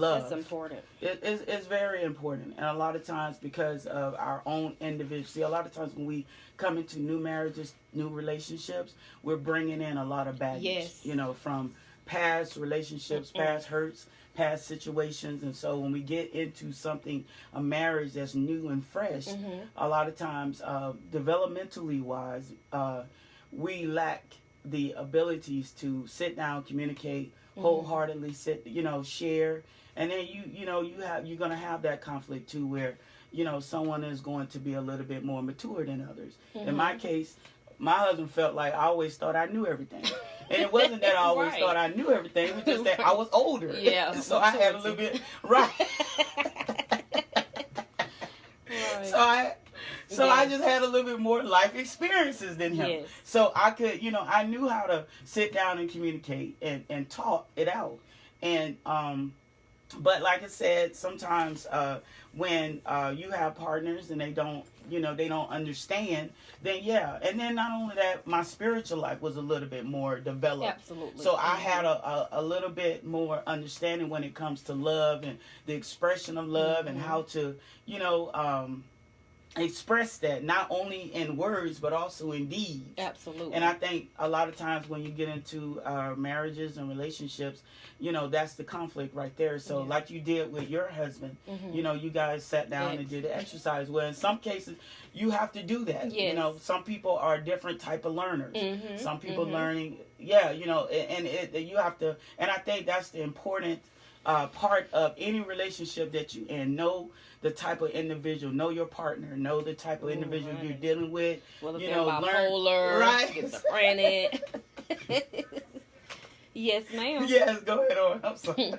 love. That's important. It's very important. And a lot of times because of our own individual, see, a lot of times when we come into new marriages, new relationships, we're bringing in a lot of baggage, Yes. from past relationships, past hurts, past situations. And so when we get into something, a marriage that's new and fresh, a lot of times, developmentally wise, we lack the abilities to sit down, communicate, wholeheartedly share. And then you're going to have that conflict too, where someone is going to be a little bit more mature than others. In my case, my husband felt like I always thought I knew everything. And it wasn't that I always thought I knew everything. It was just that I was older. Yeah. So I had a little bit, right. So I just had a little bit more life experiences than him. Yes. So I could, I knew how to sit down and communicate and talk it out. And, but like I said, sometimes when you have partners and they don't understand, then yeah. And then not only that, my spiritual life was a little bit more developed. Absolutely. So I had a little bit more understanding when it comes to love and the expression of love and how to, express that not only in words but also in deeds. Absolutely. And I think a lot of times when you get into marriages and relationships, that's the conflict right there. So like you did with your husband, you guys sat down and did the exercise. Well, in some cases you have to do that. Yes. Some people are different type of learners. Some people learning, and you have to, and I think that's the important part of any relationship that you in. Know the type of individual, know your partner, know the type of individual you're dealing with. Well, if they're bipolar, schizophrenic. Yes, ma'am. Yes, go ahead on. I'm sorry.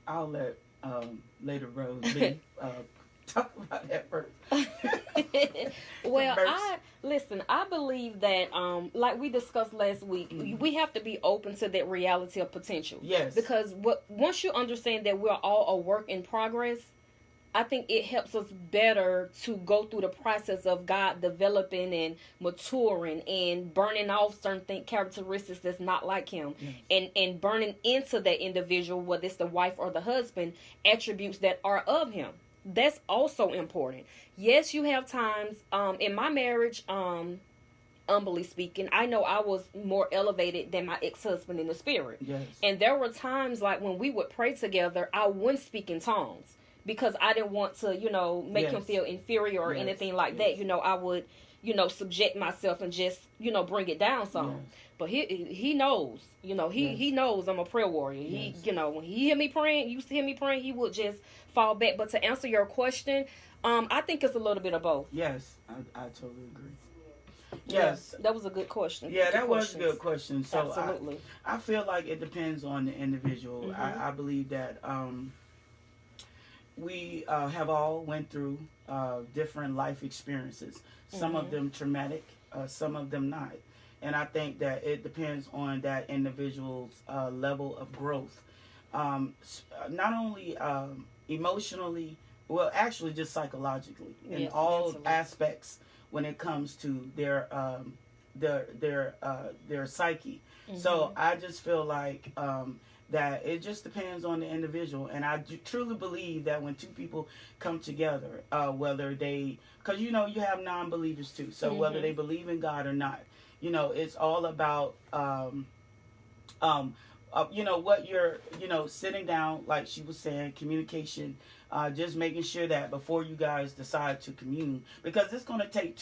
I'll let later Rose talk about that first. Well, I believe that like we discussed last week, we have to be open to that reality of potential. Yes. Because once you understand that we're all a work in progress, I think it helps us better to go through the process of God developing and maturing and burning off certain characteristics that's not like Him, and burning into that individual, whether it's the wife or the husband, attributes that are of Him. That's also important. Yes, you have times in my marriage, humbly speaking, I know I was more elevated than my ex-husband in the spirit. Yes. And there were times like when we would pray together, I wouldn't speak in tongues, because I didn't want to, make him feel inferior or anything like that. I would, subject myself and just, bring it down some. Yes. But he knows, he knows I'm a prayer warrior. Yes. He, when he hear me praying, used to hear me praying, he would just fall back. But to answer your question, I think it's a little bit of both. Yes, I totally agree. Yes. That was a good question. Yeah, that was a good question. So absolutely. I feel like it depends on the individual. I believe that we have all went through different life experiences. Some of them traumatic, some of them not. And I think that it depends on that individual's level of growth. Not only emotionally, well, actually just psychologically, in all aspects when it comes to their psyche. So I just feel like that it just depends on the individual. And I truly believe that when two people come together, whether they, because you have non-believers too, so whether they believe in God or not, it's all about what you're sitting down, like she was saying, communication, just making sure that before you guys decide to commune, because it's going to take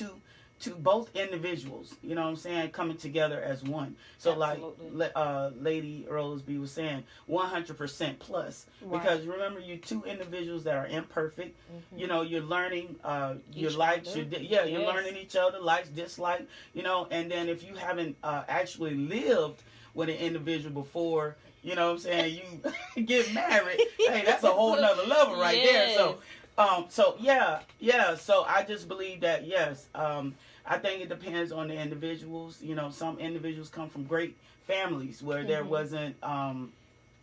to both individuals, you know what I'm saying, coming together as one. So Absolutely. like Lady Roseby was saying, 100% plus. Right. Because remember, you two individuals that are imperfect. You know, you're learning your Each likes, other. you're Yes. learning each other, likes, dislike, you know. And then if you haven't actually lived with an individual before, you know what I'm saying, you get married, hey, that's a whole nother level right there. So so I just believe that, yes, I think it depends on the individuals. You know, some individuals come from great families where there wasn't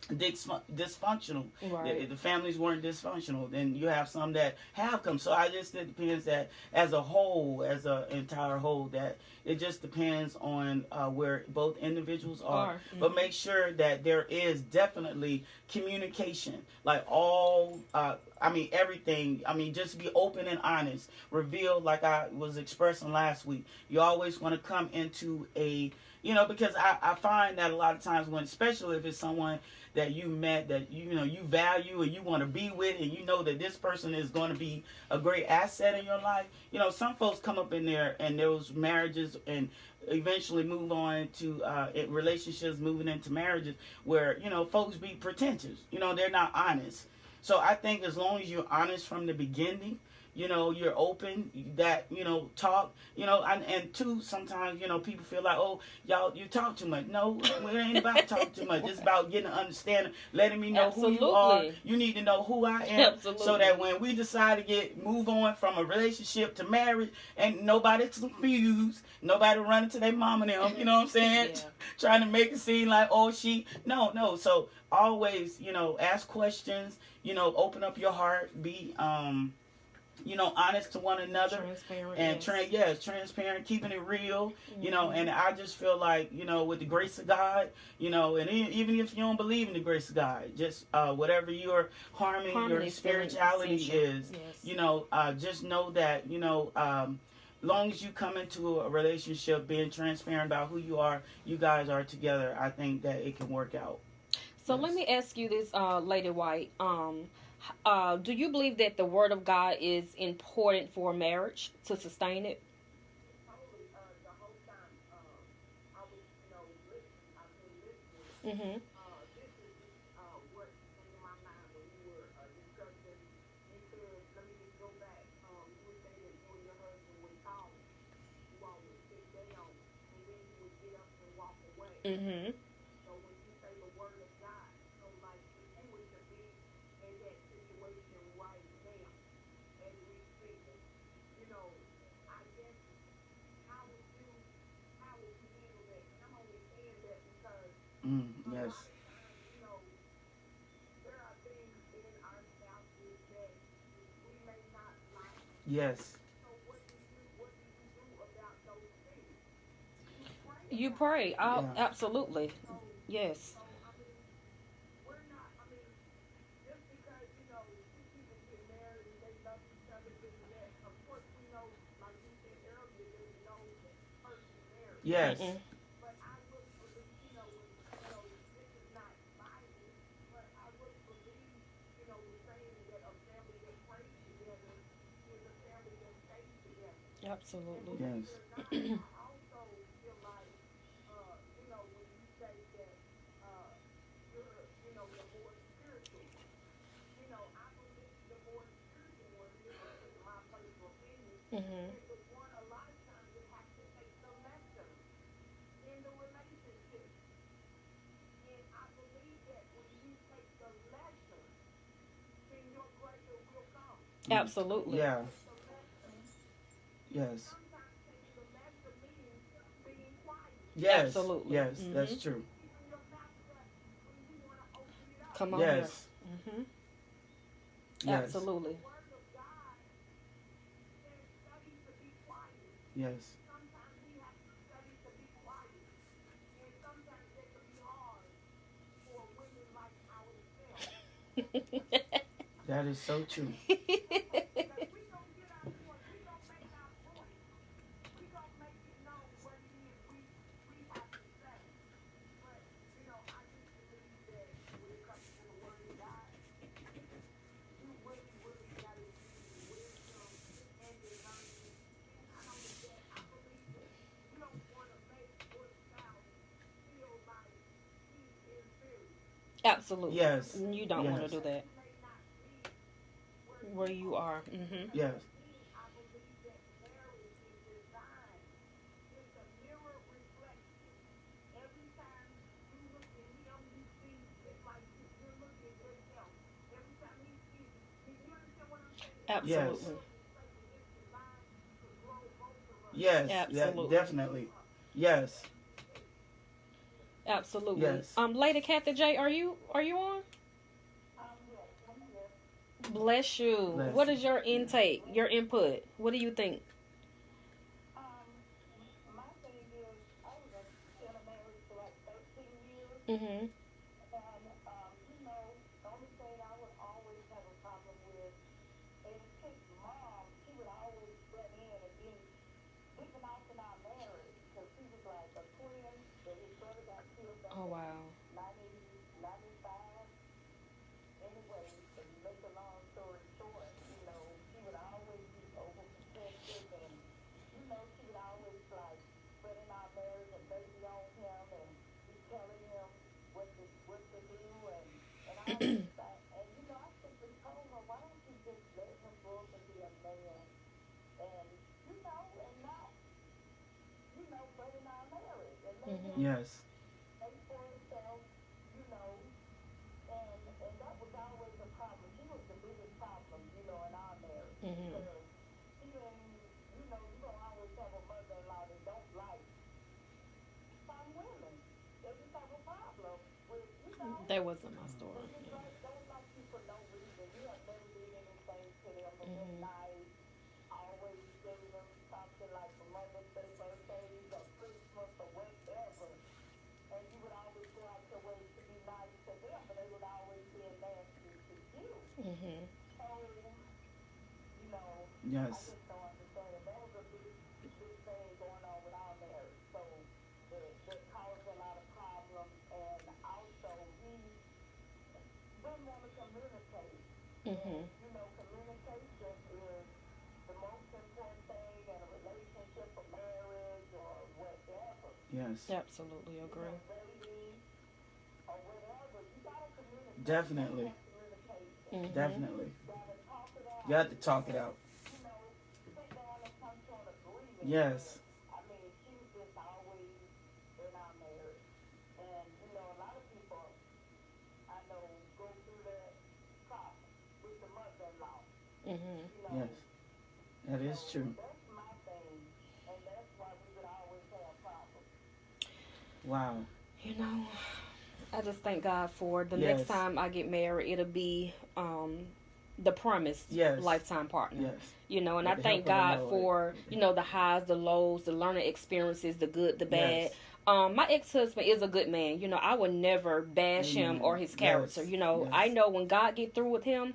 dysfunctional. Right. The families weren't dysfunctional. Then you have some that have come. So I just, it depends that as a whole, as an entire whole, that it just depends on where both individuals are. But make sure that there is definitely communication. Like all, everything. Just be open and honest. Reveal, like I was expressing last week. You always want to come into a, because I find that a lot of times when, especially if it's someone that you met that you value and you want to be with, and you know that this person is going to be a great asset in your life. Some folks come up in there and those marriages and eventually move on to relationships, moving into marriages where folks be pretentious. They're not honest. So I think as long as you're honest from the beginning, you're open, that, talk, and two, sometimes, people feel like, oh, y'all, you talk too much. No, it ain't about talking too much. It's about getting an understanding, letting me know who you are. You need to know who I am. So that when we decide to move on from a relationship to marriage, and nobody's confused, nobody running to their mom and them, you know what I'm saying? Trying to make it seem like, oh, no. So always, ask questions, open up your heart, be, honest to one another, transparent, and transparent, keeping it real, and I just feel like, with the grace of God, and even if you don't believe in the grace of God, just whatever your harmony your spirituality is, just know that, long as you come into a relationship being transparent about who you guys are together, I think that it can work out. So let me ask you this, Lady White. Do you believe that the Word of God is important for marriage to sustain it? The whole time I was, listening, I've been listening. Mm-hmm. This is what came to my mind when you were discussing. You said, let me just go back. You were saying that you and your husband would talk. You all would sit down, and then you would get up and walk away. Mm-hmm. So when you say the Word of God, so like if you were to be in that situation right now, as we speak, I guess how would you handle that? And I'm only saying that because a Yes. lot of times, there are things in our spouses that we may not like. Yes. So what do you do about those things? You pray. Absolutely. So, Yes. we're not, just because, two people get married and they love each other, this and that, of course we know, like you said earlier, there's no person married. Yes. But I would believe, this is not Bible, but I would believe, the saying that a family that prays together is a family that stays together. Absolutely. Yes. I also feel like, when you say that you're, the more spiritual, I believe the more spiritual one, this is my personal opinion, Mm-hmm. is the one a lot of times it has to take the lesser in the relationship. And I believe that when you take the lesser, then your greater will come. Absolutely. Yeah. The lesser. Yes. Sometimes taking the lesser means being quiet. Yes. Absolutely. Yes. Mm-hmm. That's true. Keeping your mouth shut when you want to open it up. Come on Yes. here. Mm-hmm. Yes. Absolutely. The Word of God says study to be quiet. Yes. Sometimes we have to study to be quiet. And sometimes that can be hard for women like ourselves. That is so true. Because we don't get our voice. We don't make our voice. We don't make it known what it is we have to say. But, I just believe that when it comes to the Word of God, you really, really got to use wisdom and discernment. And not only that, I Absolutely. Yes. You don't want to Yes. do that may not be where you are. Mm-hmm. Yes. I believe that marriage is designed. It's a mirror reflection. Every time you look at him, you see it's like you're looking at him. Every time he sees you understand what I'm saying? It's like a Yes. Absolutely. mirror reflection. It's designed to grow both of us Yes. That Absolutely. definitely. Yes. Absolutely. Yes. Lady Kathy J, are you on? Yes, I'm here. Bless you. Bless What you. is your intake, your input? What do you think? Um, my thing is, I was in a marriage for like 13 years, Mm-hmm. and the only thing I would always have a problem with is his mom. She would always butt in and be even off in our marriage because she was like a twin that his brother got killed back Oh in wow. 1995. Anyway, to make a long story short, she would always be overprotective and, she would always like putting our marriage and baby on him and be telling him what to do and all this stuff. And, I simply told her, why don't you just let him grow up and be a man and, and not, butt in our marriage and let him Mm-hmm. Yes. pay for himself, you know, and that was always a problem. He was the biggest problem, in our marriage Mm-hmm. because even, you don't always have a mother-in-law that don't like some women. They just have a problem with, That wasn't my they story. just don't like you for no reason. You have never did anything to them and been Mm-hmm. nice. Always gave them something like for Mother's Day, birthdays, or Christmas, or whatever. And you would always go out your way to be nice to them, but they would always be nasty to you. Mm-hmm. So, I Yes. just don't understand it. That was a big thing going on with our marriage. So, that caused a lot of problems. And also, he didn't want to communicate. Mm-hmm. And, communication is the most important thing in a relationship, a marriage, or whatever. Yes. Absolutely agree. Dating or whatever, you gotta communicate. Definitely. You gotta communicate. Mm-hmm. Definitely. You gotta talk it out. You have to talk it out. Sit down and come to an agreement. Yes. I mean, she was just always in our marriage. And, a lot of people I know go through that problem with the mother-in-law. Mm-hmm. Yes. That is So true. that's my thing. And that's why we would always have problems. Wow. I just thank God for the Yes. next time I get married, it'll be the promised Yes. lifetime partner. Yes. And With I the thank help of the God Lord. for, the highs, the lows, the learning experiences, the good, the bad. Yes. My ex-husband is a good man. I would never bash him Amen. or his character. Yes. I Yes. know when God get through with him,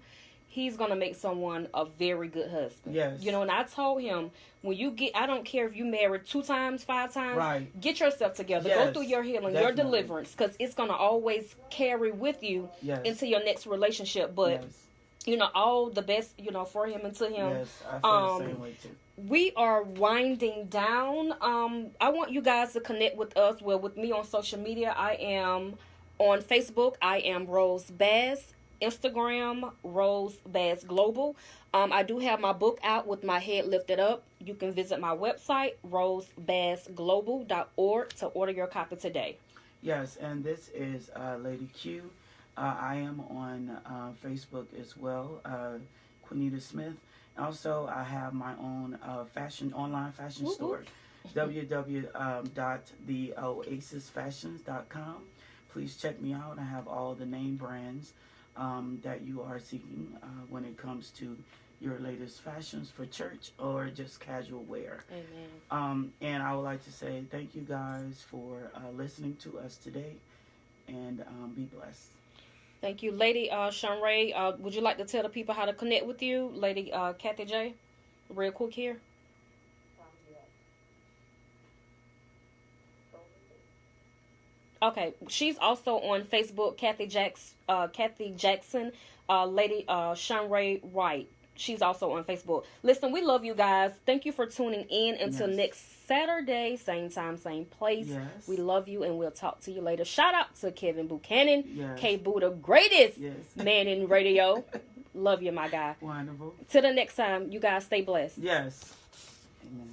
he's going to make someone a very good husband. Yes. And I told him, when you get, I don't care if you married 2 times, 5 times, Right. get yourself together. Go Yes. through your healing, Definitely. your deliverance, because it's going to always carry with you Yes. into your next relationship. But, Yes. all the best, for him and to him. Yes. I feel the same way too. We are winding down. I want you guys to connect with us. Well, with me on social media, I am on Facebook. I am Rose Bass. Instagram, Rose Bass Global. I do have my book out with my head lifted up. You can visit my website, rosebassglobal.org, to order your copy today. Yes, and this is Lady Q. I am on Facebook as well, Quinita Smith. Also, I have my own online fashion store, www.theoasisfashions.com. Please check me out. I have all the name brands that you are seeking when it comes to your latest fashions for church or just casual wear. Amen. And I would like to say thank you guys for listening to us today, and be blessed. Thank you. Lady Shanray, would you like to tell the people how to connect with you? Lady Kathy J, real quick here. Okay, she's also on Facebook, Kathy Jackson, Lady Shanray Wright. She's also on Facebook. Listen, we love you guys. Thank you for tuning in. Until next Saturday, same time, same place. Yes. We love you, and we'll talk to you later. Shout out to Kevin Buchanan, Yes. K Buddha, greatest Yes. man in radio. Love you, my guy. Wonderful. Till the next time, you guys stay blessed. Yes. Amen.